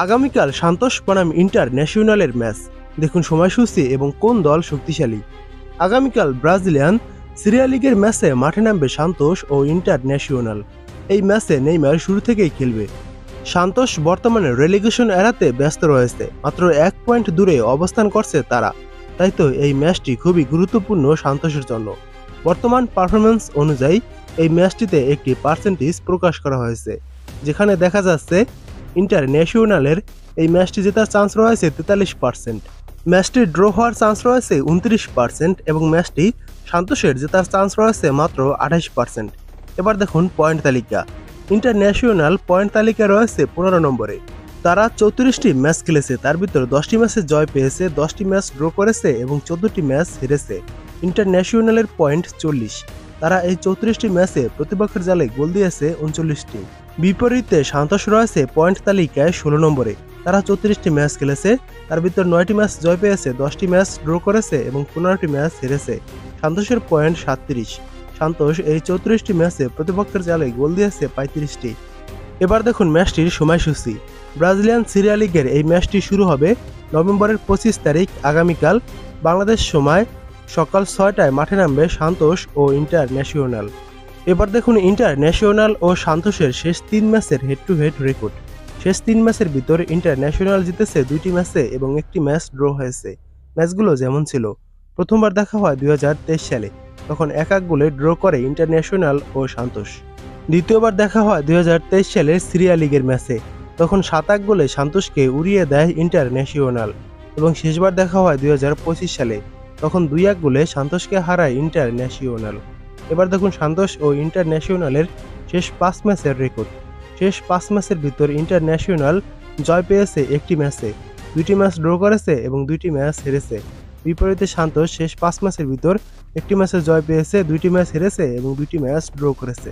আগামীকাল সান্তোস বনাম ইন্টারন্যাশনালের ম্যাচ। দেখুন সময়সূচি এবং কোন দল শক্তিশালী। আগামীকাল ব্রাজিলিয়ান সিরিয়া লিগের ম্যাচে মাঠে নামবে সান্তোস ও ইন্টারন্যাশনাল। এই ম্যাচে নেইমার শুরু থেকেই খেলবে। সান্তোস বর্তমানে রেলিগেশন এড়াতে ব্যস্ত রয়েছে, মাত্র 1 পয়েন্ট দূরে অবস্থান করছে তারা। তাই তো এই ম্যাচটি খুবই গুরুত্বপূর্ণ সান্তোসের জন্য। বর্তমান পারফরমেন্স অনুযায়ী এই ম্যাচটিতে একটি পার্সেন্টেজ প্রকাশ করা হয়েছে, যেখানে দেখা যাচ্ছে ইন্টারন্যাশনালের এই ম্যাচটি জেতার চান্স রয়েছে 43%, ম্যাচটি ড্র হওয়ার চান্স রয়েছে 29% এবং ম্যাচটি সান্তোসের জেতার চান্স রয়েছে মাত্র 28%। এবার দেখুন পয়েন্ট তালিকা। ইন্টারন্যাশনাল পয়েন্ট তালিকায় রয়েছে 15 নম্বরে। তারা 34টি ম্যাচ খেলেছে, তার ভিতর 10টি ম্যাচে জয় পেয়েছে, 10টি ম্যাচ ড্র করেছে এবং 14টি ম্যাচ হেরেছে। ইন্টারন্যাশনালের পয়েন্ট 40। তারা এই 34টি ম্যাচে প্রতিপক্ষের জালে গোল দিয়েছে 39টি। বিপরীতে সান্তোস রয়েছে পয়েন্ট তালিকায় 16 নম্বরে। তারা 34টি ম্যাচ খেলেছে, তার ভিতর 9টি ম্যাচ জয় পেয়েছে, 10টি ম্যাচ ড্র করেছে এবং 15টি ম্যাচ হেরেছে। সান্তোসের পয়েন্ট 37। সান্তোস এই 34টি ম্যাচে প্রতিপক্ষের জালে গোল দিয়েছে 35টি। এবার দেখুন ম্যাচটির সময়সূচি। ব্রাজিলিয়ান সিরিয়া লিগের এই ম্যাচটি শুরু হবে নভেম্বরের 25 তারিখ আগামীকাল বাংলাদেশ সময় সকাল 6টায় মাঠে নামবে সান্তোস ও ইন্টারন্যাশনাল। এবার দেখুন ইন্টারন্যাশনাল ও সান্তোসের শেষ 3 ম্যাচের হেড টু হেড রেকর্ড। শেষ 3 ম্যাচের ভিতর ইন্টারন্যাশনাল জিতেছে 2টি ম্যাচে এবং 1টি ম্যাচ ড্র হয়েছে। ম্যাচগুলো যেমন ছিল: প্রথমবার দেখা হয় 2023 সালে, তখন 1-1 গোলে ড্র করে ইন্টারন্যাশনাল ও সান্তোস। দ্বিতীয়বার দেখা হয় 2023 সালের সিরিয়া লিগের ম্যাচে, তখন 7-1 গোলে সান্তোসকে উড়িয়ে দেয় ইন্টারন্যাশনাল। এবং শেষবার দেখা হয় 2025 সালে, তখন 2-1 গোলে সান্তোসকে হারায় ইন্টারন্যাশনাল। এবার দেখুন সান্তোস ও ইন্টারন্যাশনালের শেষ 5 ম্যাচের রেকর্ড। শেষ 5 ম্যাচের ভিতর ইন্টারন্যাশনাল জয় পেয়েছে 1টি ম্যাচে, 2টি ম্যাচ ড্র করেছে এবং 2টি ম্যাচ হেরেছে। বিপরীতে সান্তোস শেষ 5 ম্যাচের ভিতর 1টি ম্যাচে জয় পেয়েছে, 2টি ম্যাচ হেরেছে এবং 2টি ম্যাচ ড্র করেছে।